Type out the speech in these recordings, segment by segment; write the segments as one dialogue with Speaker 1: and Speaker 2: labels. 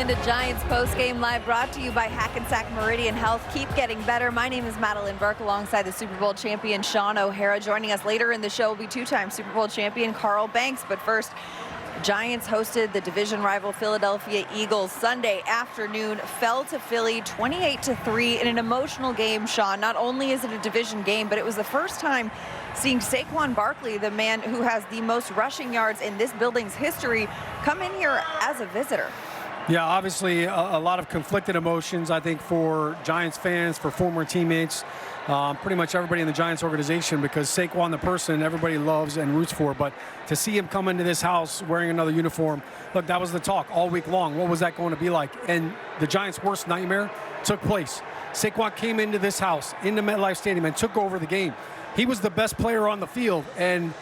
Speaker 1: into Giants Postgame Live, brought to you by Hackensack Meridian Health. Keep getting better. My name is Madelyn Burke, alongside the Super Bowl champion Shaun O'Hara. Joining us later in the show will be two-time Super Bowl champion Carl Banks. But first, Giants hosted the division rival Philadelphia Eagles Sunday afternoon, fell to Philly 28-3 in an emotional game, Shaun. Not only is it a division game, but it was the first time seeing Saquon Barkley, the man who has the most rushing yards in this building's history, come in here as a visitor.
Speaker 2: Yeah, obviously a lot of conflicted emotions, I think, for Giants fans, for former teammates, pretty much everybody in the Giants organization, because Saquon, the person, everybody loves and roots for. But to see him come into this house wearing another uniform, look, that was the talk all week long. What was that going to be like? And the Giants' worst nightmare took place. Saquon came into this house, into MetLife Stadium, and took over the game. He was the best player on the field, and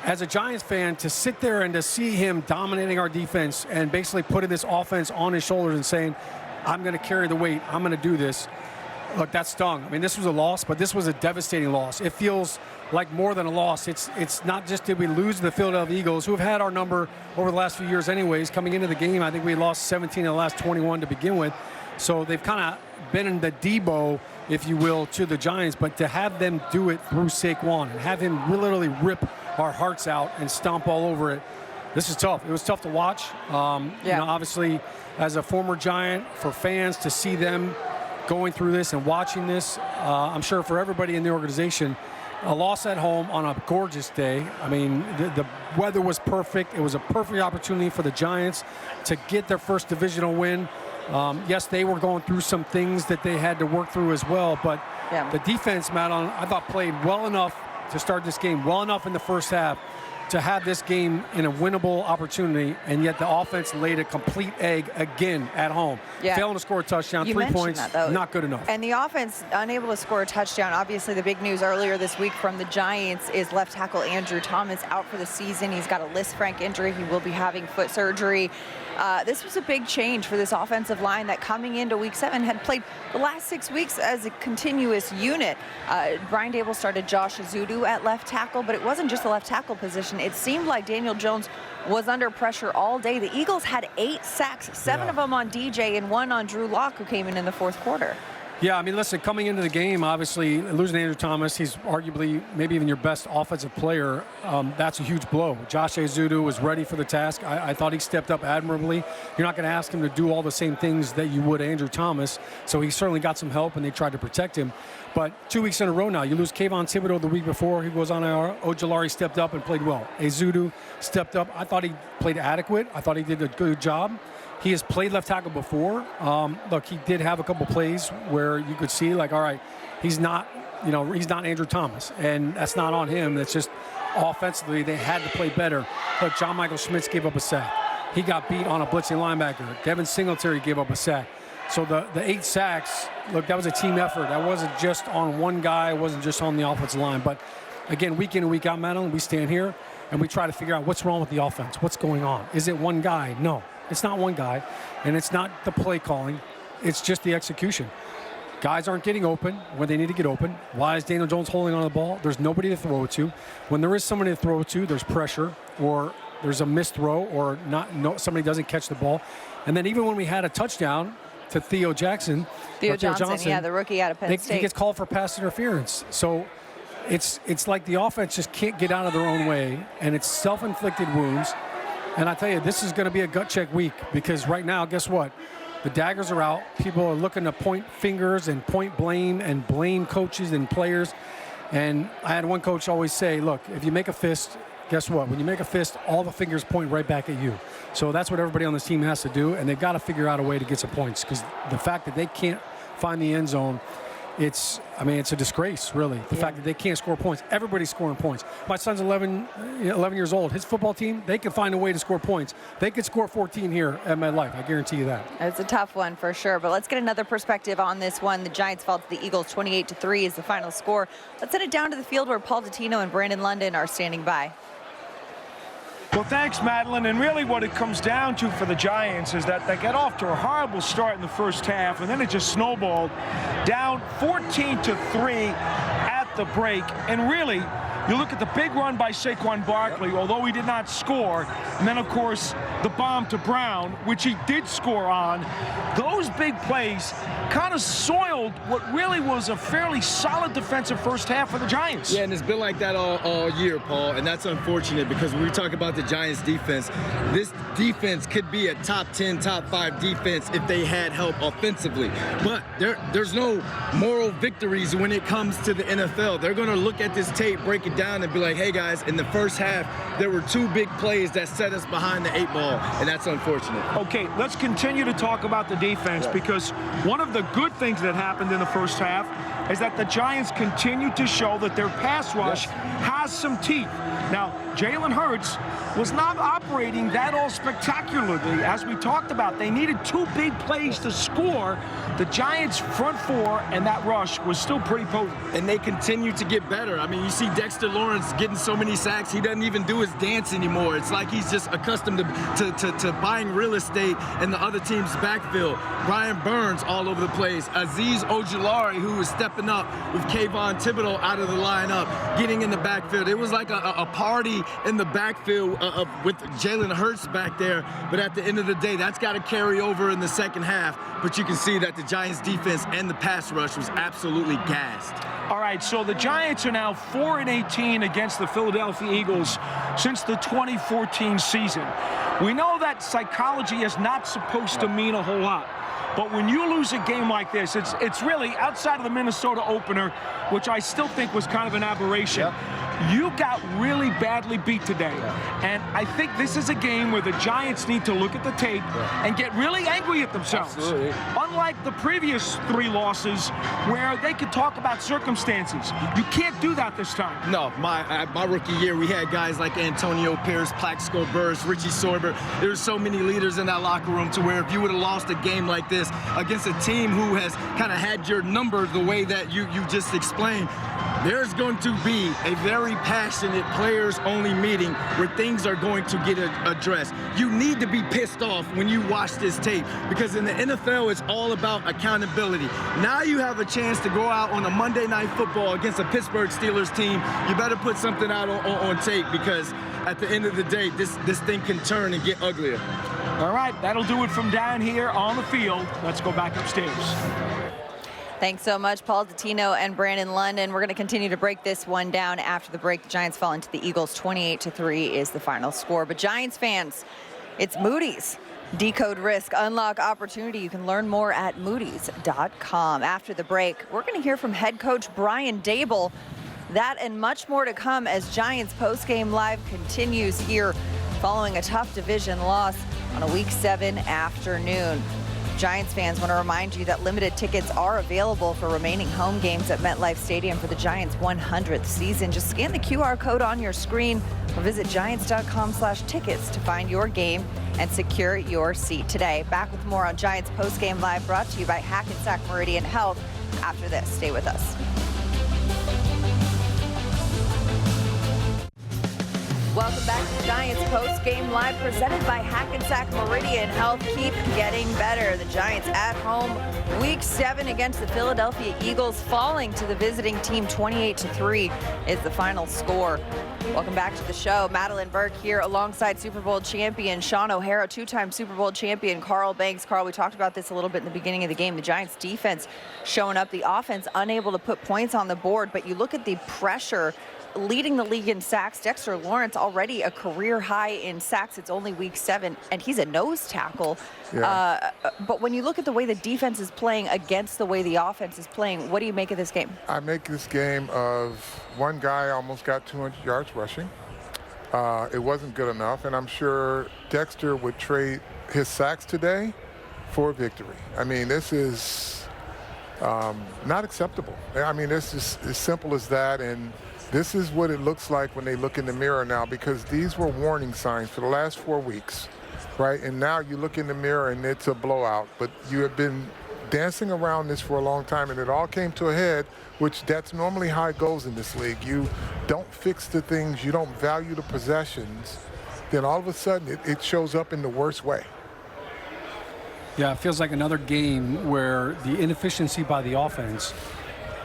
Speaker 2: as a Giants fan, to sit there and to see him dominating our defense and basically putting this offense on his shoulders and saying, I'm going to carry the weight, I'm going to do this. Look, that stung. I mean, this was a loss, but this was a devastating loss. It feels like more than a loss. It's not just did we lose the Philadelphia Eagles, who have had our number over the last few years anyways. Coming into the game, I think we lost 17 of the last 21 to begin with. So they've kind of been in the Daboll, if you will, to the Giants. But to have them do it through Saquon and have him literally rip our hearts out and stomp all over it, this is tough. It was tough to watch. You know, obviously, as a former Giant, for fans to see them going through this and watching this, I'm sure for everybody in the organization, a loss at home on a gorgeous day. I mean, the weather was perfect. It was a perfect opportunity for the Giants to get their first divisional win. Yes, they were going through some things that they had to work through as well, but the defense, Madelyn, I thought played well enough to start this game, well enough in the first half to have this game in a winnable opportunity, and yet the offense laid a complete egg again at home. Failing to score a touchdown, 3 points, not good enough.
Speaker 1: And the offense unable to score a touchdown. Obviously, the big news earlier this week from the Giants is left tackle Andrew Thomas out for the season. He's got a Lisfranc injury. He will be having foot surgery. This was a big change for this offensive line that, coming into Week 7, had played the last 6 weeks as a continuous unit. Brian Daboll started Josh Ezeudu at left tackle, but it wasn't just the left tackle position. It seemed like Daniel Jones was under pressure all day. The Eagles had 8 sacks, 7 of them on DJ and 1 on Drew Lock, who came in the fourth quarter.
Speaker 2: Yeah, I mean, listen, coming into the game, obviously, losing Andrew Thomas, he's arguably maybe even your best offensive player. That's a huge blow. Josh Ezeudu was ready for the task. I thought he stepped up admirably. You're not going to ask him to do all the same things that you would Andrew Thomas, so he certainly got some help, and they tried to protect him. But 2 weeks in a row now, you lose Kayvon Thibodeau the week before. He goes on IR. Ojulari stepped up and played well. Ezeudu stepped up. I thought he played adequate. I thought he did a good job. He has played left tackle before. Look, he did have a couple plays where you could see, like, all right, he's not, he's not Andrew Thomas, and that's not on him. That's just offensively they had to play better. Look, John Michael Schmitz gave up a sack. He got beat on a blitzing linebacker. Devin Singletary gave up a sack. So the 8 sacks, look, that was a team effort. That wasn't just on one guy. It wasn't just on the offensive line. But again, week in and week out, Madelyn, we stand here and we try to figure out what's wrong with the offense. What's going on? Is it one guy? No. It's not one guy, and it's not the play calling. It's just the execution. Guys aren't getting open when they need to get open. Why is Daniel Jones holding on the ball? There's nobody to throw it to. When there is somebody to throw it to, there's pressure, or there's a missed throw, or somebody doesn't catch the ball. And then even when we had a touchdown to Theo Johnson,
Speaker 1: yeah, the rookie out of Penn State,
Speaker 2: he gets called for pass interference. So it's like the offense just can't get out of their own way, and it's self-inflicted wounds. And I tell you, this is going to be a gut check week, because right now, guess what? The daggers are out. People are looking to point fingers and point blame and blame coaches and players. And I had one coach always say, look, if you make a fist, guess what? When you make a fist, all the fingers point right back at you. So that's what everybody on this team has to do, and they've got to figure out a way to get some points, because the fact that they can't find the end zone, it's a disgrace, really. The fact that they can't score points. Everybody's scoring points. My son's 11 years old. His football team, they can find a way to score points. They could score 14 here at MetLife. I guarantee you that.
Speaker 1: It's a tough one for sure, but let's get another perspective on this one. The Giants fall to the Eagles 28-3 is the final score. Let's send it down to the field where Paul Dottino and Brandon London are standing by.
Speaker 3: Well, thanks, Madelyn. And really what it comes down to for the Giants is that they get off to a horrible start in the first half, and then it just snowballed down 14-3 at the break, and really, you look at the big run by Saquon Barkley, although he did not score, and then, of course, the bomb to Brown, which he did score on. Those big plays kind of soiled what really was a fairly solid defensive first half for the Giants.
Speaker 4: Yeah, and it's been like that all year, Paul, and that's unfortunate because when we talk about the Giants defense, this defense could be a top 10, top 5 defense if they had help offensively. But there's no moral victories when it comes to the NFL. They're going to look at this tape, break it down, and be like, hey, guys, in the first half, there were 2 big plays that set us behind the 8 ball, and that's unfortunate.
Speaker 3: Okay, let's continue to talk about the defense because one of the good things that happened in the first half is that the Giants continued to show that their pass rush has some teeth. Now, Jalen Hurts was not operating that all spectacularly. As we talked about, they needed 2 big plays to score. The Giants' front 4 and that rush was still pretty potent.
Speaker 4: And they continue to get better. I mean, you see Dexter Lawrence getting so many sacks, he doesn't even do his dance anymore. It's like he's just accustomed to buying real estate in the other team's backfield. Brian Burns all over the place. Azeez Ojulari, who was stepping up with Kayvon Thibodeau out of the lineup, getting in the backfield. It was like a party in the backfield with Jalen Hurts back there. But at the end of the day, that's got to carry over in the second half. But you can see that the Giants defense and the pass rush was absolutely gassed.
Speaker 3: All right, so the Giants are now 4-18 against the Philadelphia Eagles since the 2014 season. We know that psychology is not supposed to mean a whole lot. But when you lose a game like this, it's really outside of the Minnesota opener, which I still think was kind of an aberration. You got really badly beat today. And I think this is a game where the Giants need to look at the tape and get really angry at themselves.
Speaker 4: Absolutely.
Speaker 3: Unlike the previous 3 losses where they could talk about circumstances. You can't do that this time.
Speaker 4: No, my rookie year, we had guys like Antonio Pierce, Plaxico Burress, Richie Sorber. There's so many leaders in that locker room to where if you would have lost a game like this against a team who has kind of had your number the way that you just explained, there's going to be a very passionate players-only meeting where things are going to get addressed. You need to be pissed off when you watch this tape because in the NFL, it's all about accountability. Now you have a chance to go out on a Monday Night Football against a Pittsburgh Steelers team. You better put something out on tape because at the end of the day, this thing can turn and get uglier.
Speaker 3: All right, that'll do it from down here on the field. Let's go back upstairs.
Speaker 1: Thanks so much, Paul Dottino and Brandon London. We're going to continue to break this one down after the break. The Giants fall into the Eagles. 28-3 is the final score. But Giants fans, it's Moody's. Decode risk, unlock opportunity. You can learn more at moodys.com. After the break, we're going to hear from head coach Brian Daboll. That and much more to come as Giants postgame live continues here following a tough division loss on a Week 7 afternoon. Giants fans, want to remind you that limited tickets are available for remaining home games at MetLife Stadium for the Giants' 100th season. Just scan the QR code on your screen or visit giants.com/tickets to find your game and secure your seat today. Back with more on Giants Postgame Live, brought to you by Hackensack Meridian Health. After this, stay with us. Welcome back to Giants Post-Game Live, presented by Hackensack Meridian Health. Keep getting better. The Giants at home, Week 7 against the Philadelphia Eagles, falling to the visiting team 28-3 is the final score. Welcome back to the show. Madelyn Burke here alongside Super Bowl champion Shaun O'Hara, 2-time Super Bowl champion Carl Banks. Carl, we talked about this a little bit in the beginning of the game. The Giants defense showing up, the offense unable to put points on the board, but you look at the pressure leading the league in sacks. Dexter Lawrence already a career high in sacks. It's only Week 7, and he's a nose tackle. Yeah. But when you look at the way the defense is playing against the way the offense is playing, what do you make of this game?
Speaker 5: I make this game of one guy almost got 200 yards rushing. It wasn't good enough, and I'm sure Dexter would trade his sacks today for victory. I mean, this is not acceptable. I mean, this is as simple as that, and this is what it looks like when they look in the mirror now, because these were warning signs for the last 4 weeks, right? And now you look in the mirror and it's a blowout. But you have been dancing around this for a long time, and it all came to a head, which that's normally how it goes in this league. You don't fix the things, you don't value the possessions, then all of a sudden it shows up in the worst way.
Speaker 2: Yeah, it feels like another game where the inefficiency by the offense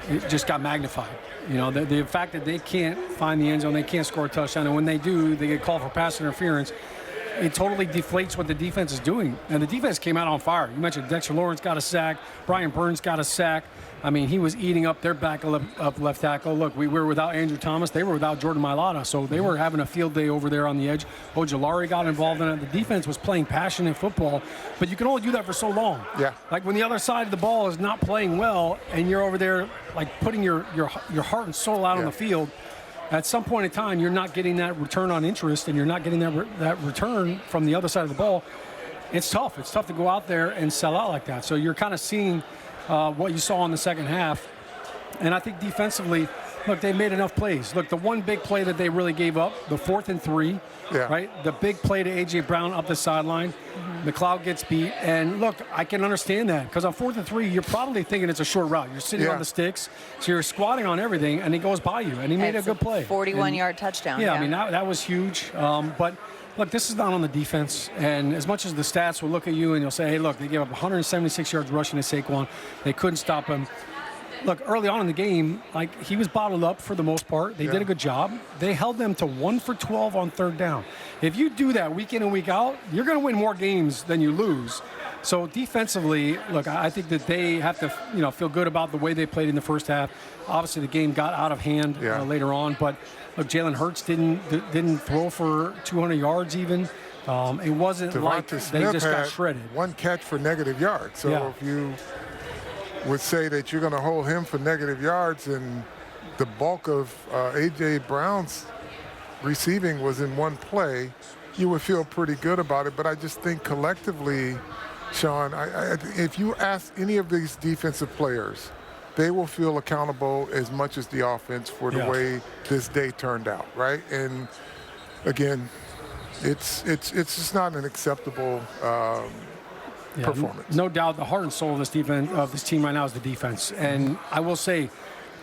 Speaker 2: it just got magnified. You know, the fact that they can't find the end zone, they can't score a touchdown, and when they do, they get called for pass interference. It totally deflates what the defense is doing. And the defense came out on fire. You mentioned Dexter Lawrence got a sack. Brian Burns got a sack. I mean, he was eating up their back up left tackle. Look, we were without Andrew Thomas. They were without Jordan Mailata. So they were having a field day over there on the edge. Ojulari got involved in it. The defense was playing passionate football. But you can only do that for so long.
Speaker 5: Yeah.
Speaker 2: Like when the other side of the ball is not playing well and you're over there like putting your heart and soul out on the field, at some point in time, you're not getting that return on interest and you're not getting that return from the other side of the ball. It's tough. It's tough to go out there and sell out like that. So you're kind of seeing what you saw in the second half. And I think defensively, look, they made enough plays. Look, the one big play that they really gave up, the 4th and 3, right? The big play to A.J. Brown up the sideline. McLeod gets beat. And, look, I can understand that because on 4th and 3, you're probably thinking it's a short route. You're sitting on the sticks, so you're squatting on everything, and he goes by you. And he made a good play.
Speaker 1: 41-yard touchdown.
Speaker 2: Yeah, I mean, that was huge. But, look, this is not on the defense. And as much as the stats will look at you and you'll say, hey, look, they gave up 176 yards rushing to Saquon. They couldn't stop him. Look, early on in the game, like, he was bottled up for the most part. They did a good job. They held them to 1 for 12 on 3rd down. If you do that week in and week out, you're going to win more games than you lose. So defensively, look, I think that they have to, feel good about the way they played in the first half. Obviously, the game got out of hand later on. But, look, Jalen Hurts didn't throw for 200 yards even. It wasn't
Speaker 5: Devonta
Speaker 2: like
Speaker 5: Smith
Speaker 2: they just got
Speaker 5: had
Speaker 2: shredded.
Speaker 5: one catch for negative yards. So if you would say that you're going to hold him for negative yards and the bulk of A.J. Brown's receiving was in one play, you would feel pretty good about it. But I just think collectively, Shaun, if you ask any of these defensive players, they will feel accountable as much as the offense for the way this day turned out, right? And, again, it's just not an acceptable performance.
Speaker 2: No doubt the heart and soul of this defense, of this team right now, is the defense. And I will say,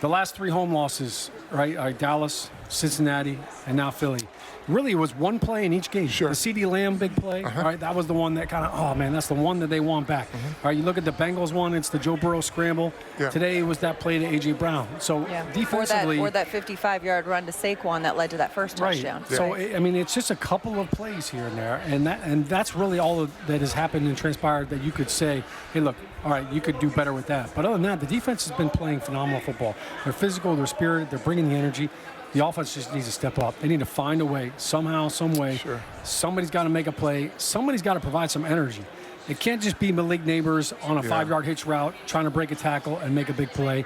Speaker 2: the last 3 home losses, right, Dallas, Cincinnati, and now Philly, really it was one play in each game.
Speaker 5: Sure.
Speaker 2: The CeeDee Lamb big play, right, that was the one that kind of, oh, man, that's the one that they want back. All right, you look at the Bengals one, it's the Joe Burrow scramble. Today was that play to A.J. Brown. So defensively.
Speaker 1: Or that 55-yard run to Saquon that led to that first touchdown.
Speaker 2: So, I mean, it's just a couple of plays here and there, and that's really all that has happened and transpired that you could say, hey, look, all right, you could do better with that. But other than that, the defense has been playing phenomenal football. They're physical, they're spirited, they're bringing the energy. The offense just needs to step up. They need to find a way, somehow, some way.
Speaker 5: Sure.
Speaker 2: Somebody's got to make a play. Somebody's got to provide some energy. It can't just be Malik Neighbors on a 5-yard hitch route trying to break a tackle and make a big play.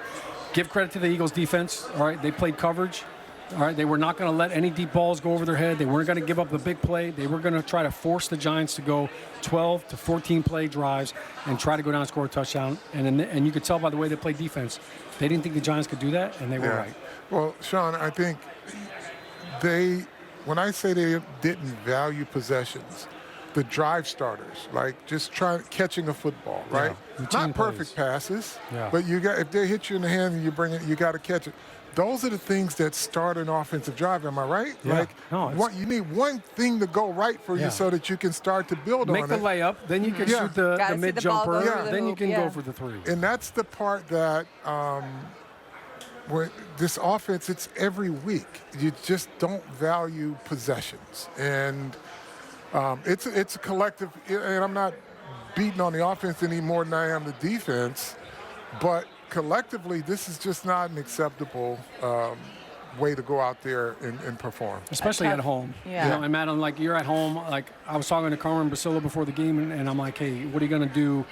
Speaker 2: Give credit to the Eagles' defense. All right, they played coverage. All right, they were not going to let any deep balls go over their head. They weren't going to give up the big play. They were going to try to force the Giants to go 12 to 14 play drives and try to go down and score a touchdown. And you could tell by the way they played defense, they didn't think the Giants could do that, and they were right.
Speaker 5: Well, Shaun, I think when I say they didn't value possessions, the drive starters, like just catching a football, right? Not perfect passes, but if they hit you in the hand and you bring it, you got to catch it. Those are the things that start an offensive drive. Am I right?
Speaker 2: Yeah.
Speaker 5: You need one thing to go right for you so that you can start to build on it.
Speaker 2: Make the layup, then you can shoot the mid jumper, then you can go for the 3.
Speaker 5: And that's the part that this offense, it's every week. You just don't value possessions. And it's a collective, and I'm not beating on the offense any more than I am the defense, but collectively, this is just not an acceptable way to go out there and perform.
Speaker 2: Especially at home. And Madelyn, like, you're at home. Like, I was talking to Carmen Basillo before the game, and I'm like, hey, what are you going to do?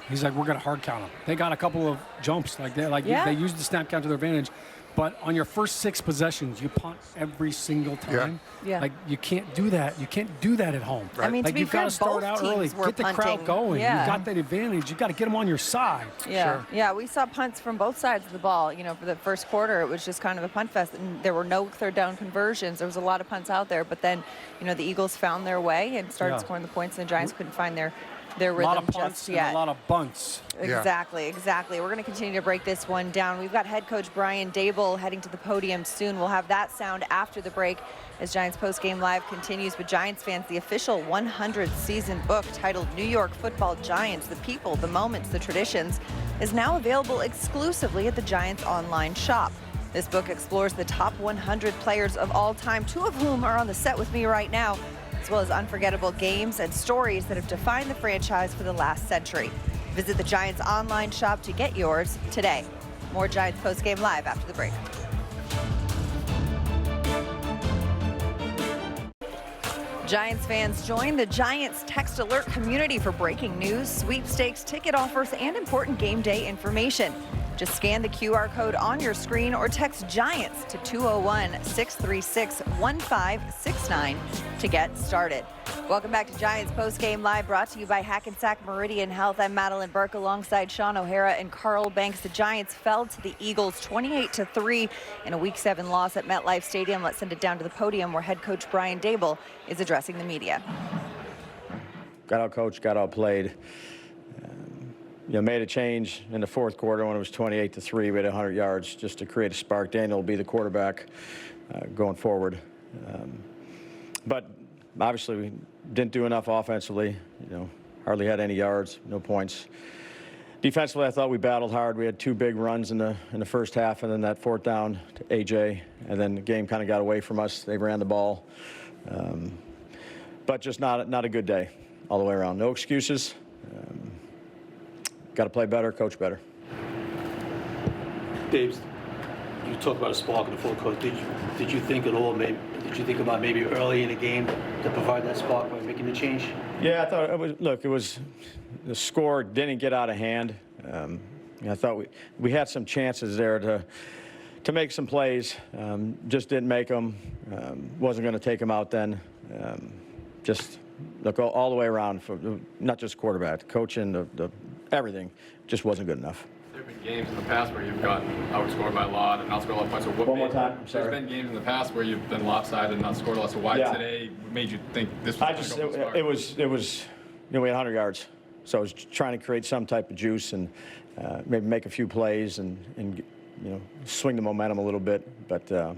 Speaker 2: He's like, we're going to hard count them. They got a couple of jumps. They used the snap count to their advantage. But on your first 6 possessions, you punt every single time. Like, you can't do that. You can't do that at home.
Speaker 1: Right. I mean,
Speaker 2: like, you've got to start out early. Get the crowd going. You've got that advantage. You've got to get them on your side.
Speaker 1: Yeah, we saw punts from both sides of the ball. For the first quarter, it was just kind of a punt fest. And there were no 3rd down conversions. There was a lot of punts out there. But then, the Eagles found their way and started scoring the points, and the Giants couldn't find their their
Speaker 2: A
Speaker 1: rhythm
Speaker 2: lot of punts
Speaker 1: just
Speaker 2: and
Speaker 1: yet.
Speaker 2: a lot of bunts.
Speaker 1: Exactly, exactly. We're going to continue to break this one down. We've got head coach Brian Daboll heading to the podium soon. We'll have that sound after the break as Giants Postgame Live continues. But Giants fans, the official 100th season book titled New York Football Giants, The People, the Moments, the Traditions, is now available exclusively at the Giants online shop. This book explores the top 100 players of all time, 2 of whom are on the set with me right now, as well as unforgettable games and stories that have defined the franchise for the last century. Visit the Giants online shop to get yours today. More Giants Postgame Live after the break. Giants fans, join the Giants text alert community for breaking news, sweepstakes, ticket offers, and important game day information. Just scan the QR code on your screen or text GIANTS to 201-636-1569 to get started. Welcome back to Giants Postgame Live, brought to you by Hackensack Meridian Health. I'm Madelyn Burke alongside Shaun O'Hara and Carl Banks. The Giants fell to the Eagles 28-3 in a Week 7 loss at MetLife Stadium. Let's send it down to the podium where head coach Brian Daboll is addressing the media.
Speaker 6: Got out-coached, got out-played. Made a change in the fourth quarter when it was 28-3. We had 100 yards just to create a spark. Daniel will be the quarterback going forward. But obviously we didn't do enough offensively. Hardly had any yards, no points. Defensively, I thought we battled hard. We had 2 big runs in the first half, and then that 4th down to AJ, and then the game kind of got away from us. They ran the ball, but just not a good day all the way around. No excuses. Got to play better, coach better.
Speaker 7: Dave, you talked about a spark in the full court. Did you think at all? Did you think about maybe early in the game to provide that spark by making the change?
Speaker 6: Yeah, I thought it was. Look, it was the score didn't get out of hand. I thought we had some chances there to make some plays. Just didn't make them. Wasn't going to take them out then. Just look all the way around, for not just quarterback, coaching, the everything just wasn't good enough.
Speaker 8: There have been games in the past where you've gotten outscored by a lot and not scored a lot of points. So what
Speaker 6: One more time, I'm sorry.
Speaker 8: There's been games in the past where you've been lopsided and not scored a lot. So why today made you think this was
Speaker 6: it was we had 100 yards, so I was trying to create some type of juice and maybe make a few plays and swing the momentum a little bit, but that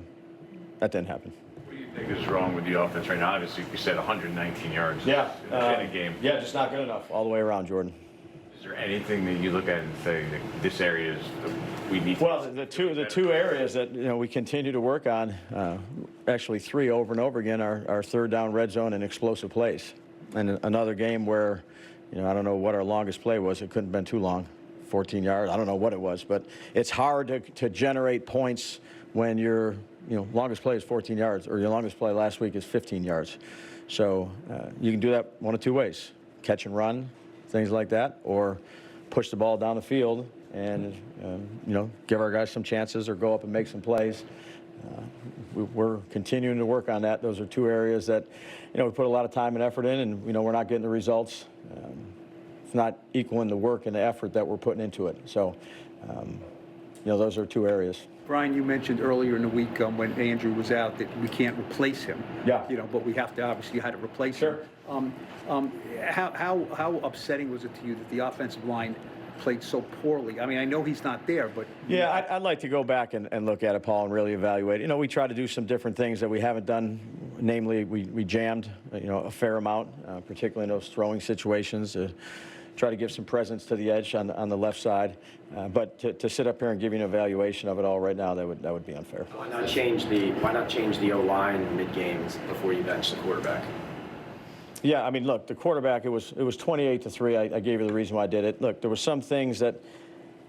Speaker 6: didn't happen.
Speaker 9: What do you think is wrong with the offense right now? Obviously, you said 119 yards in a game.
Speaker 6: Yeah, just not good enough all the way around, Jordan.
Speaker 9: Is there anything that you look at and say that this area is we need to?
Speaker 6: Well, the two areas that we continue to work on, actually 3 over and over again, are 3rd down red zone and explosive plays. And another game where I don't know what our longest play was. It couldn't have been too long, 14 yards. I don't know what it was, but it's hard to generate points when your longest play is 14 yards, or your longest play last week is 15 yards. So you can do that one of 2 ways: catch and run, things like that, or push the ball down the field and give our guys some chances or go up and make some plays. We're continuing to work on that. Those are 2 areas that we put a lot of time and effort in, and we're not getting the results. It's not equaling the work and the effort that we're putting into it. So those are 2 areas.
Speaker 10: Brian, you mentioned earlier in the week when Andrew was out that we can't replace him.
Speaker 6: Yeah.
Speaker 10: But we have to obviously how to replace him. How upsetting was it to you that the offensive line played so poorly? I mean, I know he's not there, but
Speaker 6: yeah, I'd like to go back and look at it, Paul, and really evaluate. We try to do some different things that we haven't done. Namely, we jammed a fair amount, particularly in those throwing situations. Try to give some presence to the edge on the left side, but to sit up here and give you an evaluation of it all right now, that would be unfair.
Speaker 11: Why not change the O-line mid-games before you bench the quarterback?
Speaker 6: Yeah, I mean, look, the quarterback, it was 28-3. I gave you the reason why I did it. Look, there were some things that,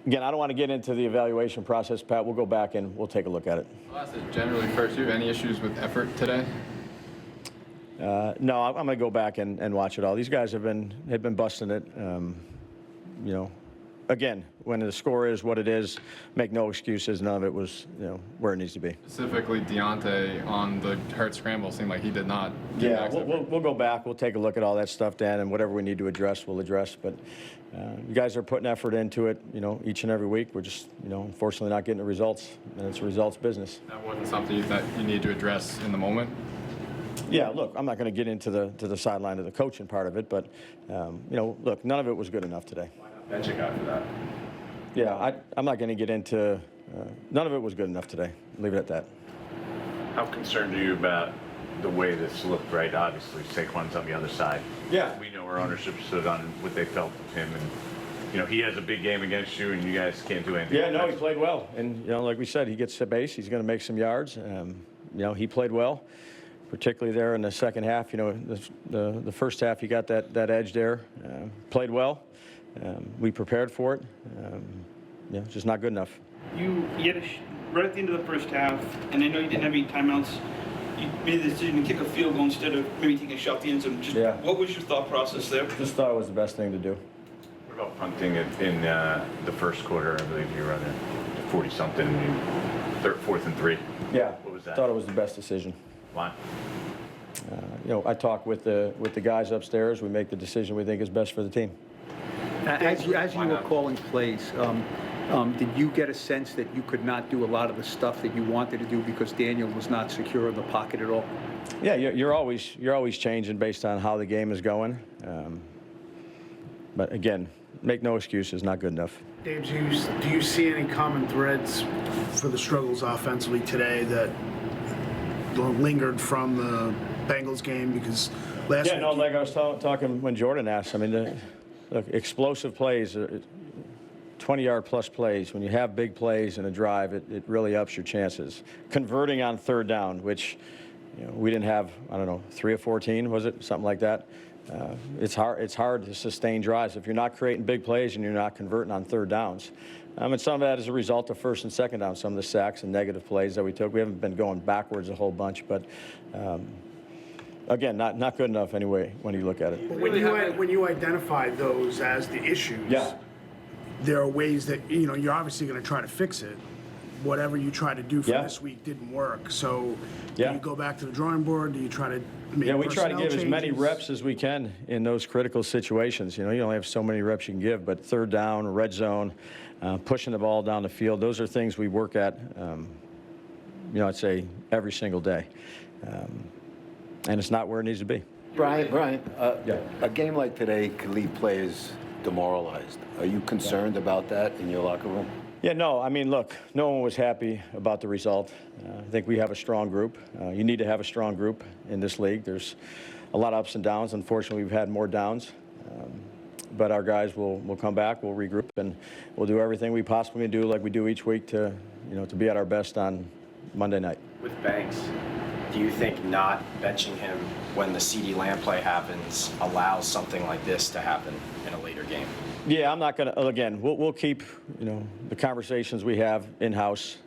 Speaker 6: again, I don't want to get into the evaluation process, Pat. We'll go back and we'll take a look at it.
Speaker 8: I'll ask it generally first. Do you have any issues with effort today?
Speaker 6: No, I'm going to go back and watch it all. These guys have been busting it. Again, when the score is what it is, make no excuses. None of it was, where it needs to be.
Speaker 8: Specifically, Deontay on the hurt scramble seemed like he did not.
Speaker 6: Yeah, we'll go back. We'll take a look at all that stuff, Dan, and whatever we need to address, we'll address. But you guys are putting effort into it, each and every week. We're just, unfortunately not getting the results, and it's a results business.
Speaker 8: That wasn't something that you need to address in the moment?
Speaker 6: Yeah, look, I'm not going to get into the sideline of the coaching part of it, but look, none of it was good enough today.
Speaker 9: Why not bench a guy for that?
Speaker 6: Yeah, I'm not going to get into. None of it was good enough today. Leave it at that.
Speaker 9: How concerned are you about the way this looked? Right, obviously Saquon's on the other side.
Speaker 6: Yeah,
Speaker 9: we know where ownership stood on what they felt of him, and he has a big game against you, and you guys can't do anything.
Speaker 6: Yeah, no, he played well, and like we said, he gets the base. He's going to make some yards. He played well, particularly there in the second half. The first half he got that edge there. Played well. We prepared for it. Just not good enough.
Speaker 12: You had right at the end of the first half, and I know you didn't have any timeouts. You made the decision to kick a field goal instead of maybe taking a shot at the end zone. What was your thought process there?
Speaker 6: Just thought it was the best thing to do.
Speaker 9: What about punting it in the first quarter? I believe you were on the 40-something, 4th and 3.
Speaker 6: Yeah.
Speaker 9: What was that?
Speaker 6: Thought it was the best decision.
Speaker 9: Why?
Speaker 6: I talk with the guys upstairs. We make the decision we think is best for the team.
Speaker 10: As you were calling plays, did you get a sense that you could not do a lot of the stuff that you wanted to do because Daniel was not secure in the pocket at all?
Speaker 6: Yeah, you're always changing based on how the game is going. But again, make no excuses. Not good enough.
Speaker 13: Dave, do you see any common threads for the struggles offensively today that lingered from the Bengals game? Because last week,
Speaker 6: like I was talking when Jordan asked. I mean, look, explosive plays. 20-yard plus plays, when you have big plays in a drive, it really ups your chances. Converting on third down, which we didn't have, 3 or 14, was it? Something like that. It's hard to sustain drives if you're not creating big plays and you're not converting on third downs. And some of that is a result of first and second down, some of the sacks and negative plays that we took. We haven't been going backwards a whole bunch, but again, not good enough anyway when you look at it.
Speaker 13: When you identify those as the issues, there are ways that you're obviously going to try to fix it. Whatever you try to do for this week didn't work. So do you go back to the drawing board? Do you try to make
Speaker 6: we try to give
Speaker 13: changes?
Speaker 6: as many reps as we can in those critical situations. You only have so many reps you can give, but third down, red zone, pushing the ball down the field, those are things we work at, I'd say every single day. And it's not where it needs to be.
Speaker 14: Brian, a game like today could leave players demoralized. Are you concerned about that in your locker room?
Speaker 6: Yeah, no. I mean, look, no one was happy about the result. I think we have a strong group. You need to have a strong group in this league. There's a lot of ups and downs. Unfortunately, we've had more downs. But our guys will come back, we'll regroup, and we'll do everything we possibly can do like we do each week to be at our best on Monday night.
Speaker 11: With Banks, do you think not benching him when the CeeDee Lamb play happens allows something like this to happen in a later game?
Speaker 6: Yeah, I'm not going to, again, we'll keep, the conversations we have in-house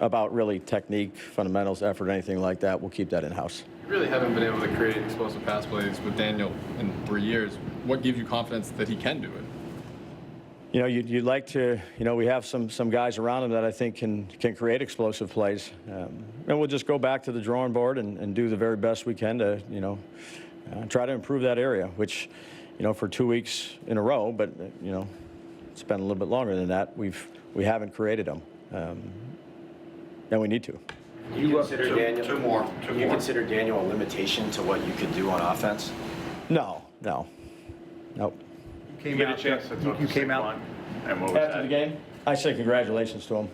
Speaker 6: about really technique, fundamentals, effort, anything like that. We'll keep that in-house.
Speaker 8: You really haven't been able to create explosive pass plays with Daniel in 3 years. What gives you confidence that he can do it?
Speaker 6: You'd like to, we have some guys around him that I think can create explosive plays. And we'll just go back to the drawing board and do the very best we can to, try to improve that area, which, for 2 weeks in a row, but, it's been a little bit longer than that. We haven't created them, and we need to.
Speaker 11: Do you consider Daniel two more? Do you consider Daniel a limitation to what you could do on offense?
Speaker 6: No.
Speaker 9: You get a chance to talk to Saquon, and what was
Speaker 6: after the game? I say congratulations to him.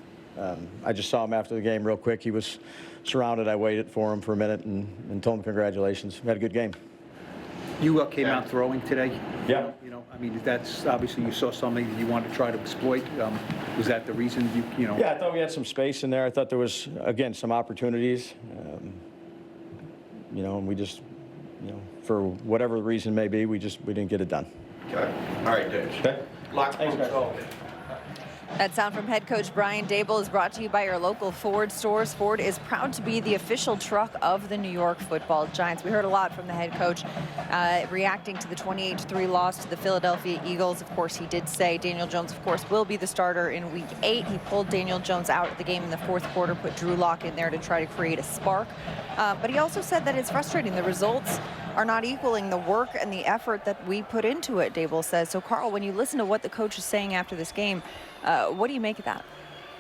Speaker 6: I just saw him after the game real quick. He was surrounded. I waited for him for a minute and told him congratulations. We had a good game.
Speaker 10: You came out throwing today.
Speaker 6: Yeah.
Speaker 10: That's obviously you saw something that you wanted to try to exploit. Was that the reason you know?
Speaker 6: Yeah, I thought we had some space in there. I thought there was, again, some opportunities. And we just, for whatever the reason may be, we didn't get it done.
Speaker 11: Okay. All right, Dave.
Speaker 6: Okay.
Speaker 11: Thanks, guys.
Speaker 1: That sound from head coach Brian Daboll is brought to you by your local Ford stores. Ford is proud to be the official truck of the New York Football Giants. We heard a lot from the head coach reacting to the 28-3 loss to the Philadelphia Eagles. Of course, he did say Daniel Jones, of course, will be the starter in Week 8. He pulled Daniel Jones out of the game in the fourth quarter, put Drew Lock in there to try to create a spark. But he also said that it's frustrating. The results are not equaling the work and the effort that we put into it, Daboll says. So, Carl, when you listen to what the coach is saying after this game, what do you make of that?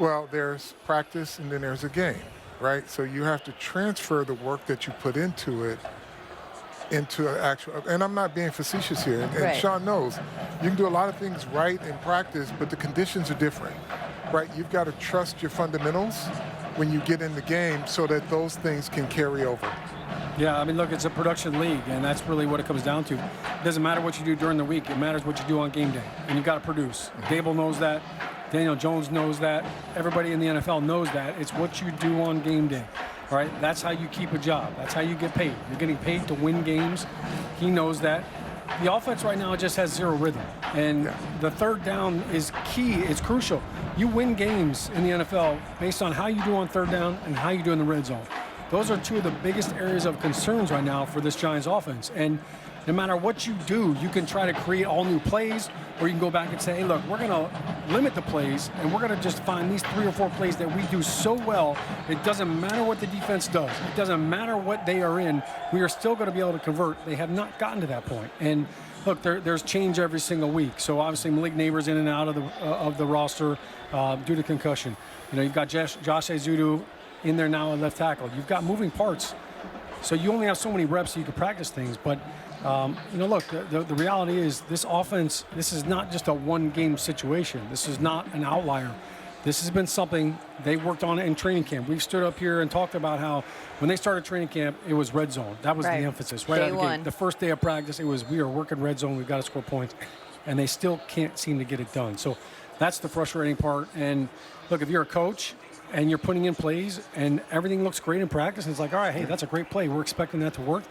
Speaker 5: Well, there's practice and then there's a game, right? So you have to transfer the work that you put into it into an actual, and I'm not being facetious here, and Shaun knows, you can do a lot of things right in practice, but the conditions are different, right? You've got to trust your fundamentals when you get in the game so that those things can carry over.
Speaker 2: Yeah, I mean, look, it's a production league, and that's really what it comes down to. It doesn't matter what you do during the week. It matters what you do on game day, and you've got to produce. Daboll knows that. Daniel Jones knows that. Everybody in the NFL knows that. It's what you do on game day. All right, that's how you keep a job. That's how you get paid. You're getting paid to win games. He knows that. The offense right now just has zero rhythm, and the third down is key. It's crucial. You win games in the NFL based on how you do on third down and how you do in the red zone. Those are two of the biggest areas of concerns right now for this Giants offense. And no matter what you do, you can try to create all new plays, or you can go back and say, hey, look, we're going to limit the plays, and we're going to just find these 3 or 4 plays that we do so well, it doesn't matter what the defense does. It doesn't matter what they are in. We are still going to be able to convert. They have not gotten to that point. And look, there's change every single week. So obviously Malik Neighbors in and out of the roster due to concussion. You know, you've got Josh Ezeudu in there now at left tackle. You've got moving parts. So you only have so many reps so you can practice things. But, you know, look, the reality is this offense, this is not just a one-game situation. This is not an outlier. This has been something they worked on in training camp. We've stood up here and talked about how when they started training camp, it was red zone. That was the emphasis. Right out of the gate. The first day of practice, it was we are working red zone. We've got to score points. And they still can't seem to get it done. So that's the frustrating part. And, look, if you're a coach and you're putting in plays and everything looks great in practice, and it's like, all right, hey, that's a great play. We're expecting that to work.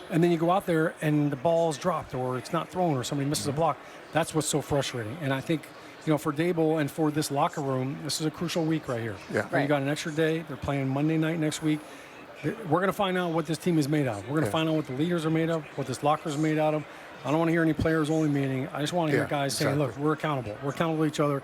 Speaker 2: And then you go out there and the ball's dropped or it's not thrown or somebody misses a block. That's what's so frustrating. And I think, you know, for Daboll and for this locker room, this is a crucial week right here.
Speaker 5: Yeah.
Speaker 2: You got an extra day. They're playing Monday night next week. We're going to find out what this team is made of. We're going to find out what the leaders are made of, what this locker is made out of. I don't want to hear any players-only meeting. I just want to hear guys saying, look, we're accountable. We're accountable to each other.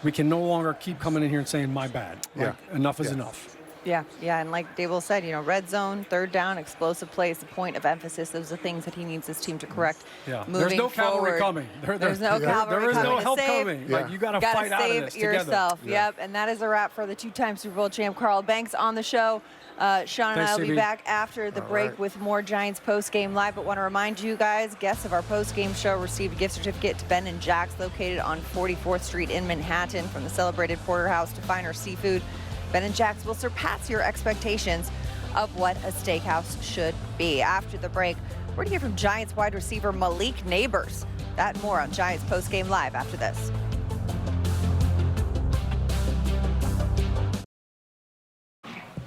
Speaker 2: We can no longer keep coming in here and saying, my bad. Like, enough is enough.
Speaker 1: Yeah, and like Daboll said, you know, red zone, third down, explosive plays, the point of emphasis. Those are things that he needs his team to correct.
Speaker 2: There's no cavalry coming.
Speaker 1: There's no cavalry coming.
Speaker 2: There is no help coming. Like, you got to fight out of this
Speaker 1: yourself.
Speaker 2: Together.
Speaker 1: Yep, and that is a wrap for the 2-time Super Bowl champ Carl Banks on the show. Shaun and I will be back after the break with more Giants post-game live, but want to remind you guys, guests of our post-game show received a gift certificate to Ben & Jack's located on 44th Street in Manhattan. From the celebrated porterhouse to finer seafood, Ben & Jack's will surpass your expectations of what a steakhouse should be. After the break, we're going to hear from Giants wide receiver Malik Neighbors. That and more on Giants post-game live after this.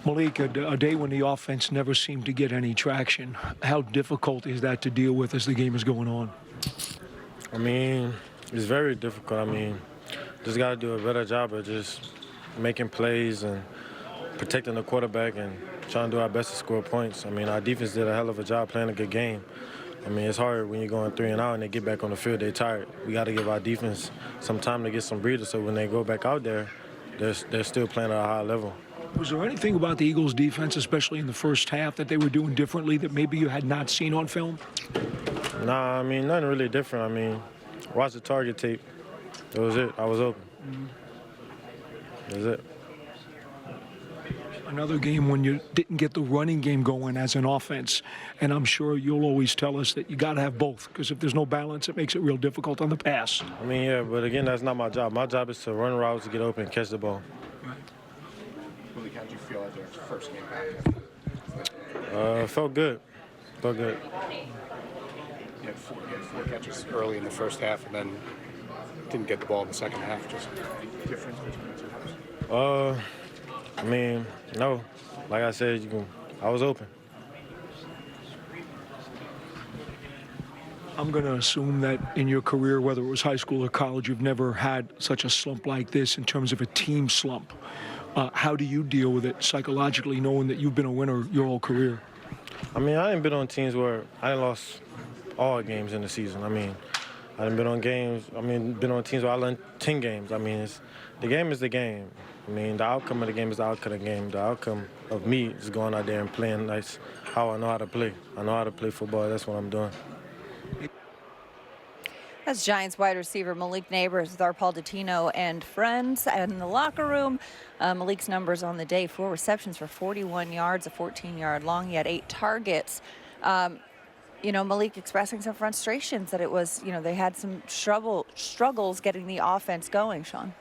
Speaker 3: Malik, a day when the offense never seemed to get any traction. How difficult is that to deal with as the game is going on?
Speaker 15: I mean, it's very difficult. I mean, just got to do a better job of just making plays and protecting the quarterback and trying to do our best to score points. I mean, our defense did a hell of a job playing a good game. I mean, it's hard when you're going 3 and out and they get back on the field, they're tired. We got to give our defense some time to get some breathers so when they go back out there, they're still playing at a high level.
Speaker 3: Was there anything about the Eagles' defense, especially in the first half, that they were doing differently that maybe you had not seen on film?
Speaker 15: Nah, I mean, nothing really different. I mean, watch the target tape. That was it. I was open. That was it.
Speaker 3: Another game when you didn't get the running game going as an offense, and I'm sure you'll always tell us that you got to have both, because if there's no balance, it makes it real difficult on the pass.
Speaker 15: I mean, yeah, but again, that's not my job. My job is to run routes, to get open, and catch the ball.
Speaker 16: Malik, how did you feel after the first game back?
Speaker 15: Felt good. Felt good.
Speaker 16: You had four catches early in the first half, and then didn't get the ball in the second half. Just any difference between the two halves?
Speaker 15: I mean, no. Like I said, I was open.
Speaker 3: I'm going to assume that in your career, whether it was high school or college, you've never had such a slump like this in terms of a team slump. How do you deal with it psychologically, knowing that you've been a winner your whole career?
Speaker 15: I mean, I ain't been on teams where I lost all games in the season. I mean, I done been on games. I mean, been on teams where I learned 10 games. I mean, the game is the game. I mean, the outcome of the game is the outcome of the game. The outcome of me is going out there and playing nice, how I know how to play. I know how to play football. That's what I'm doing.
Speaker 1: That's Giants wide receiver Malik Neighbors with our Paul Dottino and friends in the locker room. Malik's numbers on the day: 4 receptions for 41 yards, a 14-yard long. He had 8 targets. Malik expressing some frustrations that it was, they had some struggles getting the offense going, Shaun.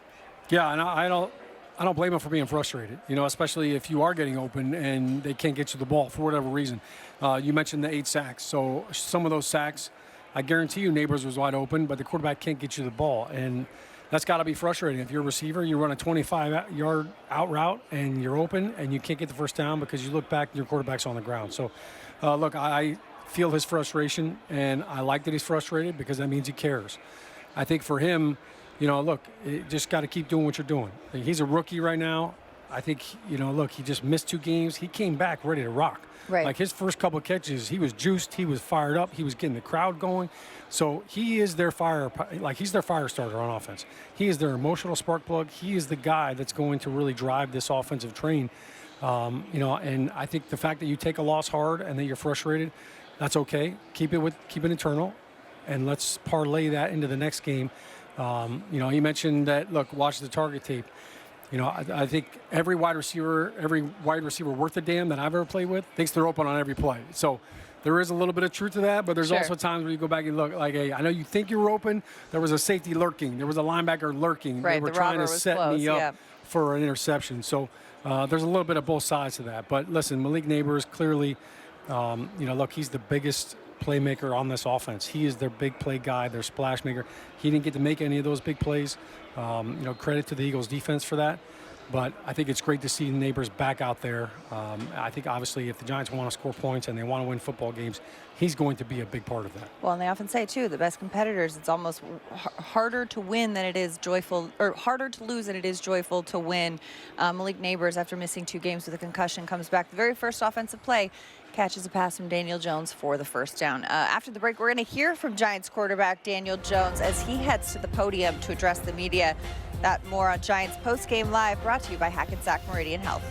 Speaker 2: Yeah, and I don't blame him for being frustrated, especially if you are getting open and they can't get you the ball for whatever reason. You mentioned the 8 sacks. So some of those sacks, I guarantee you Neighbors was wide open, but the quarterback can't get you the ball. And that's got to be frustrating. If you're a receiver, you run a 25-yard out route and you're open and you can't get the first down because you look back and your quarterback's on the ground. So, look, I feel his frustration, and I like that he's frustrated because that means he cares. I think for him, look, you just got to keep doing what you're doing. He's a rookie right now. I think, look, he just missed 2 games. He came back ready to rock.
Speaker 1: Right.
Speaker 2: Like his first couple of catches, he was juiced, he was fired up, he was getting the crowd going. So he is their he's their fire starter on offense. He is their emotional spark plug. He is the guy that's going to really drive this offensive train. And I think the fact that you take a loss hard and that you're frustrated, that's okay. Keep it internal, and let's parlay that into the next game. He mentioned that, look, watch the target tape. I think every wide receiver worth a damn that I've ever played with thinks they're open on every play. So there is a little bit of truth to that, but there's also times where you go back and look like, hey, I know you think you were open. There was a safety lurking. There was a linebacker lurking.
Speaker 1: Right,
Speaker 2: they were trying to set me up for an interception. So there's a little bit of both sides to that. But listen, Malik Neighbors clearly, look, he's the biggest playmaker on this offense. He is their big play guy, their splash maker. He didn't get to make any of those big plays. Credit to the Eagles defense for that. But I think it's great to see Neighbors back out there. I think obviously if the Giants want to score points and they want to win football games, he's going to be a big part of that.
Speaker 1: Well, and they often say too, the best competitors, it's almost harder to win than it is joyful, or harder to lose than it is joyful to win. Malik Neighbors, after missing 2 games with a concussion, comes back. The very first offensive play, catches a pass from Daniel Jones for the first down. After the break, we're going to hear from Giants quarterback Daniel Jones as he heads to the podium to address the media. That more on Giants Postgame Live, brought to you by Hackensack Meridian Health.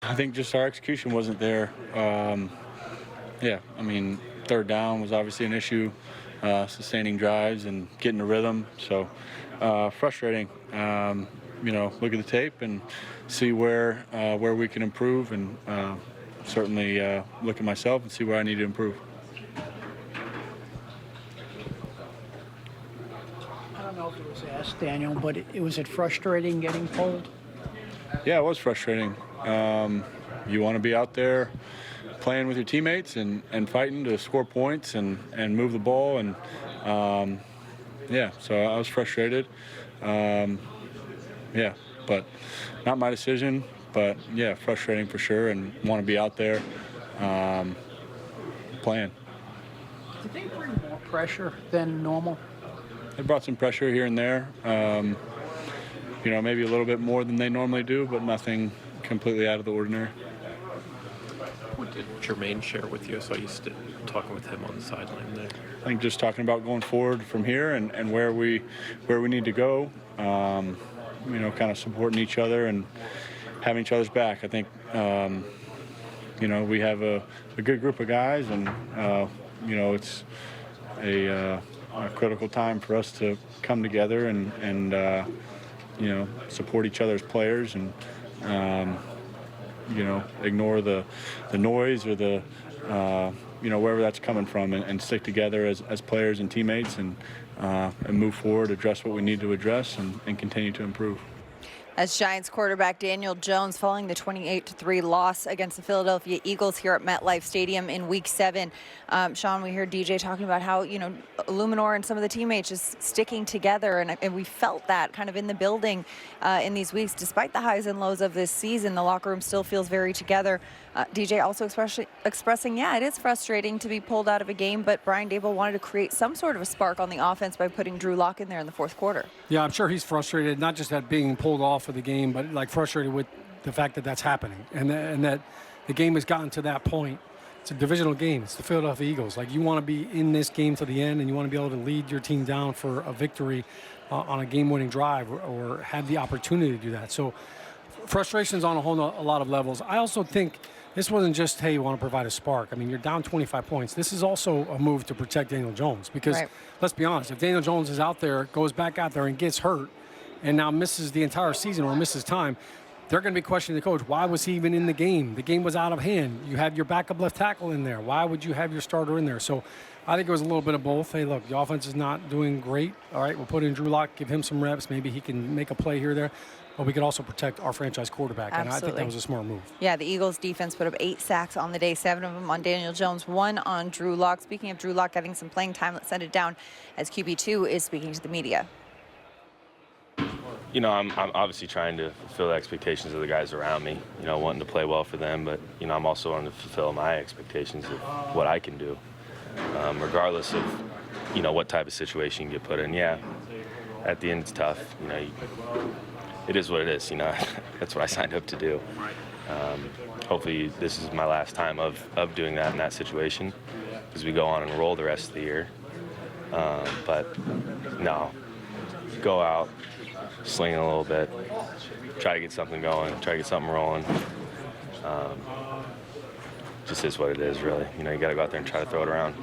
Speaker 17: I think just our execution wasn't there. Third down was obviously an issue, sustaining drives and getting a rhythm. So frustrating. Look at the tape and see where we can improve, and certainly look at myself and see where I need to improve.
Speaker 18: I don't know if it was asked, Daniel, but was it frustrating getting pulled?
Speaker 17: Yeah, it was frustrating. You want to be out there playing with your teammates and fighting to score points and move the ball. And, so I was frustrated. But not my decision. But, frustrating for sure, and want to be out there playing.
Speaker 18: Did they bring more pressure than normal?
Speaker 17: They brought some pressure here and there. Maybe a little bit more than they normally do, but nothing completely out of the ordinary.
Speaker 19: What did Jermaine share with you? So you talking with him on the sideline there.
Speaker 17: I think just talking about going forward from here and where we need to go. Kind of supporting each other and having each other's back. I think we have a good group of guys, and it's a critical time for us to come together and support each other's players and ignore the noise or the wherever that's coming from, and stick together as players and teammates and move forward, address what we need to address, and continue to improve.
Speaker 1: As Giants quarterback Daniel Jones following the 28-3 loss against the Philadelphia Eagles here at MetLife Stadium in Week 7. Shaun, we heard DJ talking about how, Illuminor and some of the teammates just sticking together, and we felt that kind of in the building in these weeks. Despite the highs and lows of this season, the locker room still feels very together. DJ also expressing, it is frustrating to be pulled out of a game, but Brian Daboll wanted to create some sort of a spark on the offense by putting Drew Lock in there in the fourth quarter.
Speaker 2: Yeah, I'm sure he's frustrated, not just at being pulled off of the game, but frustrated with the fact that that's happening and that the game has gotten to that point. It's a divisional game. It's the Philadelphia Eagles. You want to be in this game to the end, and you want to be able to lead your team down for a victory on a game-winning drive or have the opportunity to do that. So frustration's on a lot of levels. I also think this wasn't just, hey, you want to provide a spark. I mean, you're down 25 points. This is also a move to protect Daniel Jones because, let's be honest, if Daniel Jones is out there, goes back out there and gets hurt and now misses the entire season or misses time, they're going to be questioning the coach. Why was he even in the game? The game was out of hand. You had your backup left tackle in there. Why would you have your starter in there? So I think it was a little bit of both. Hey, look, the offense is not doing great. All right, we'll put in Drew Lock, give him some reps. Maybe he can make a play here or there. But we could also protect our franchise quarterback.
Speaker 1: Absolutely.
Speaker 2: And I think that was a smart move.
Speaker 1: Yeah, the Eagles defense put up 8 sacks on the day, 7 of them on Daniel Jones, 1 on Drew Lock. Speaking of Drew Lock getting some playing time, let's send it down as QB2 is speaking to the media.
Speaker 20: You know, I'm obviously trying to fulfill the expectations of the guys around me, you know, wanting to play well for them. But, you know, I'm also wanting to fulfill my expectations of what I can do, regardless of, you know, what type of situation you get put in. Yeah, at the end it's tough. You know, it is what it is, you know. That's what I signed up to do. Hopefully this is my last time of doing that in that situation as we go on and roll the rest of the year. But, no, go out, sling it a little bit, try to get something going, try to get something rolling. Just is what it is, really. You know, you got to go out there and try to throw it around.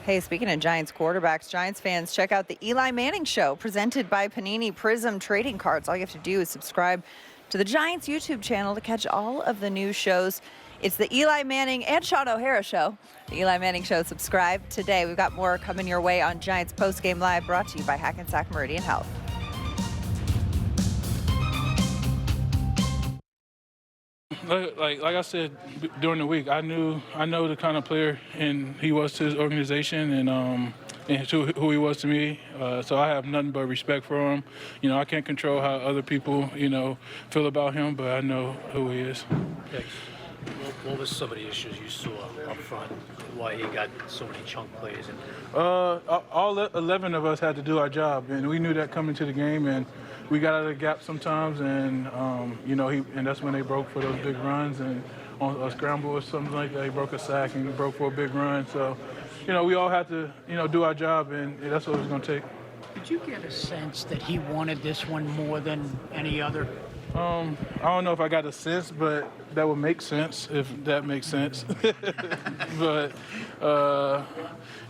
Speaker 1: Hey, speaking of Giants quarterbacks, Giants fans, check out the Eli Manning Show presented by Panini Prism Trading Cards. All you have to do is subscribe to the Giants YouTube channel to catch all of the new shows. It's the Eli Manning and Shaun O'Hara Show. The Eli Manning Show. Subscribe today. We've got more coming your way on Giants Postgame Live, brought to you by Hackensack Meridian Health.
Speaker 21: Like I said during the week, I know the kind of player and he was to his organization and to who he was to me. So I have nothing but respect for him. You know, I can't control how other people, you know, feel about him, but I know who he is.
Speaker 19: Okay. What was some of the issues you saw up front? Why he got so many chunk plays? And
Speaker 21: all 11 of us had to do our job, and we knew that coming to the game, and we got out of the gap sometimes, and you know, and that's when they broke for those big runs, and on a scramble or something like that, he broke a sack and he broke for a big run. So, you know, we all had to, you know, do our job, and that's what it was going to take.
Speaker 18: Did you get a sense that he wanted this one more than any other?
Speaker 21: I don't know if I got a sense, but that would make sense, if that makes sense. But,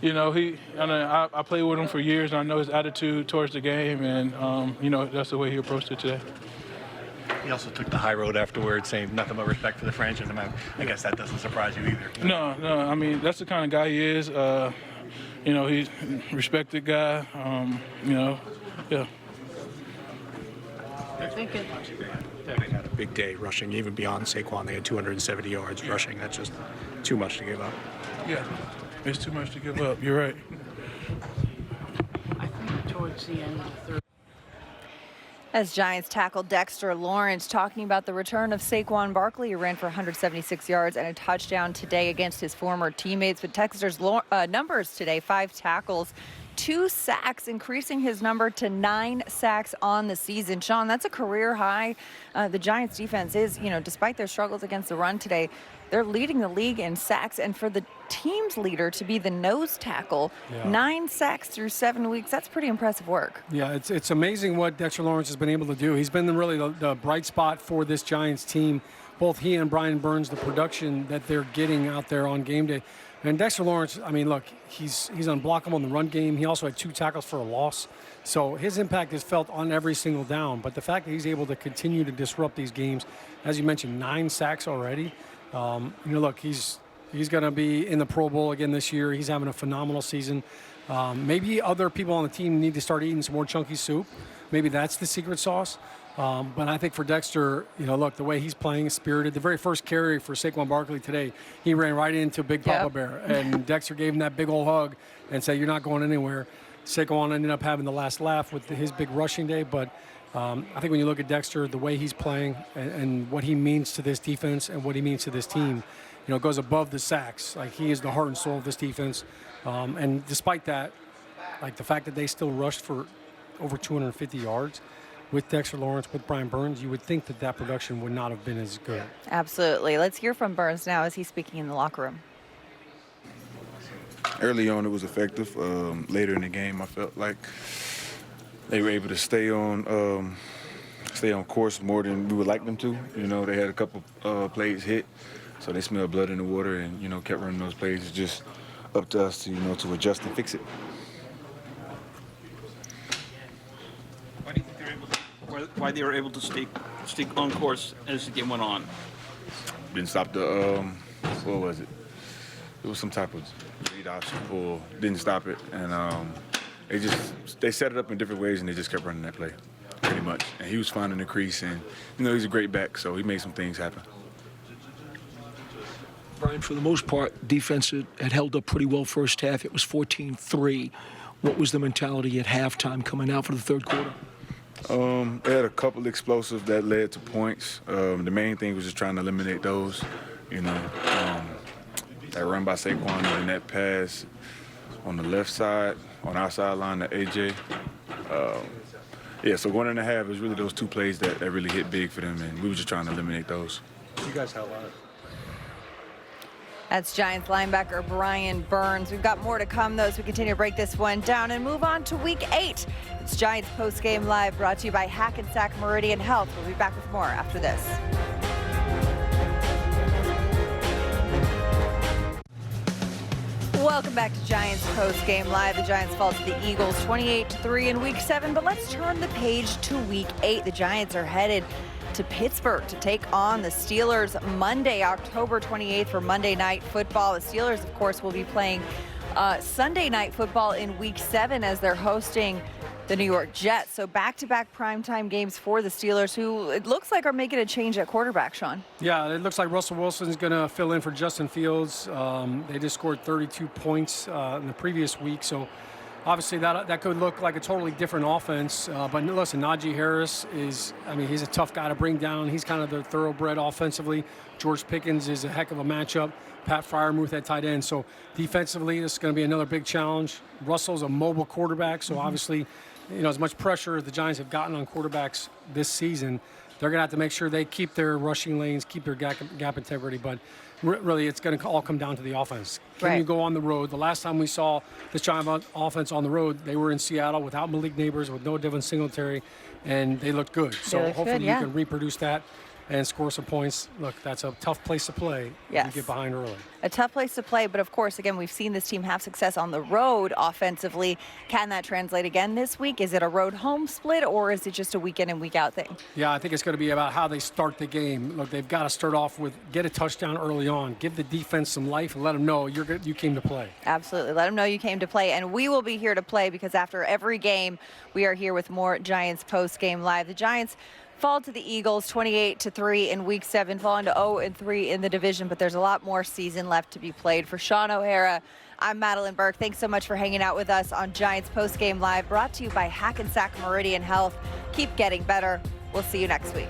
Speaker 21: you know, I played with him for years, and I know his attitude towards the game, and, you know, that's the way he approached it today.
Speaker 22: He also took the high road afterwards, saying nothing but respect for the franchise. I guess that doesn't surprise you either.
Speaker 21: No, I mean, that's the kind of guy he is. You know, he's a respected guy, you know, yeah.
Speaker 18: I think
Speaker 16: they had a big day rushing, even beyond Saquon. They had 270 yards rushing. That's just too much to give up.
Speaker 21: Yeah, it's too much to give up. You're right.
Speaker 18: I think towards the end of the third.
Speaker 1: As Giants tackle Dexter Lawrence, talking about the return of Saquon Barkley, who ran for 176 yards and a touchdown today against his former teammates. But Dexter's numbers today, 5 tackles, 2 sacks, increasing his number to 9 sacks on the season. Shaun, that's a career high. The Giants defense is, you know, despite their struggles against the run today, they're leading the league in sacks. And for the team's leader to be the nose tackle, 9 sacks through 7 weeks, that's pretty impressive work.
Speaker 2: Yeah, it's amazing what Dexter Lawrence has been able to do. He's been really the bright spot for this Giants team. Both he and Brian Burns, the production that they're getting out there on game day. And Dexter Lawrence, I mean, look, he's unblockable in the run game. He also had 2 tackles for a loss. So his impact is felt on every single down. But the fact that he's able to continue to disrupt these games, as you mentioned, 9 sacks already. You know, look, he's going to be in the Pro Bowl again this year. He's having a phenomenal season. Maybe other people on the team need to start eating some more chunky soup. Maybe that's the secret sauce. But I think for Dexter, you know, look, the way he's playing is spirited. The very first carry for Saquon Barkley today, he ran right into Big Papa Bear. And Dexter gave him that big old hug and said, "You're not going anywhere." Saquon ended up having the last laugh with his big rushing day. But I think when you look at Dexter, the way he's playing and what he means to this defense and what he means to this team, you know, goes above the sacks. Like, he is the heart and soul of this defense. And despite that, like the fact that they still rushed for over 250 yards, with Dexter Lawrence, with Brian Burns, you would think that production would not have been as good.
Speaker 1: Absolutely. Let's hear from Burns now as he's speaking in the locker room.
Speaker 23: Early on, it was effective. Later in the game, I felt like they were able to stay on
Speaker 4: stay on course more than we would like them to. You know, they had a couple plays hit, so they smelled blood in the water and, you know, kept running those plays. It's just up to us to, you know, to adjust and fix it.
Speaker 12: Why they were able to stay on course as the game went on?
Speaker 4: Didn't stop the, what was it? It was some type of read option pull. Didn't stop it, and they set it up in different ways, and they just kept running that play, pretty much. And he was finding the crease, and you know he's a great back, so he made some things happen.
Speaker 3: Brian, for the most part, defense had held up pretty well first half. It was 14-3. What was the mentality at halftime coming out for the third quarter?
Speaker 4: They had a couple explosives that led to points. The main thing was just trying to eliminate those. You know, that run by Saquon and that pass on the left side, on our sideline to AJ. Yeah, so 1.5 is really those two plays that really hit big for them, and we were just trying to eliminate those.
Speaker 10: You guys had a lot of.
Speaker 1: That's Giants linebacker Brian Burns. We've got more to come, though, as we continue to break this one down and move on to Week 8. It's Giants Postgame Live, brought to you by Hackensack Meridian Health. We'll be back with more after this. Welcome back to Giants Postgame Live. The Giants fall to the Eagles 28-3 in Week 7, but let's turn the page to Week 8. The Giants are headed to Pittsburgh to take on the Steelers Monday, October 28th for Monday Night Football. The Steelers, of course, will be playing Sunday Night Football in Week 7 as they're hosting the New York Jets. So back-to-back primetime games for the Steelers, who it looks like are making a change at quarterback, Shaun.
Speaker 2: Yeah, it looks like Russell Wilson's going to fill in for Justin Fields. They just scored 32 points in the previous week, so obviously that could look like a totally different offense. But listen, Najee Harris he's a tough guy to bring down. He's kind of the thoroughbred offensively. George Pickens is a heck of a matchup. Pat Freiermuth at tight end. So defensively, this is going to be another big challenge. Russell's a mobile quarterback, so obviously, you know, as much pressure as the Giants have gotten on quarterbacks this season, they're going to have to make sure they keep their rushing lanes, keep their gap integrity. But really, it's going to all come down to the offense. Can you go on the road? The last time we saw this Giant offense on the road, they were in Seattle without Malik Neighbors, with no Devin Singletary, and they looked good. So hopefully you can reproduce that and score some points. Look, that's a tough place to play if you get behind early.
Speaker 1: A tough place to play, but of course, again, we've seen this team have success on the road offensively. Can that translate again this week? Is it a road-home split, or is it just a week-in and week-out thing?
Speaker 2: Yeah, I think it's going to be about how they start the game. Look, they've got to start off with get a touchdown early on, give the defense some life, and let them know you came to play. Absolutely.
Speaker 1: Let them know you came to play, and we will be here to play because after every game, we are here with more Giants Post-Game Live. The Giants fall to the Eagles 28-3 in Week 7, falling to 0-3 in the division, but there's a lot more season left to be played. For Shaun O'Hara, I'm Madelyn Burke. Thanks so much for hanging out with us on Giants Postgame Live, brought to you by Hackensack Meridian Health. Keep getting better. We'll see you next week.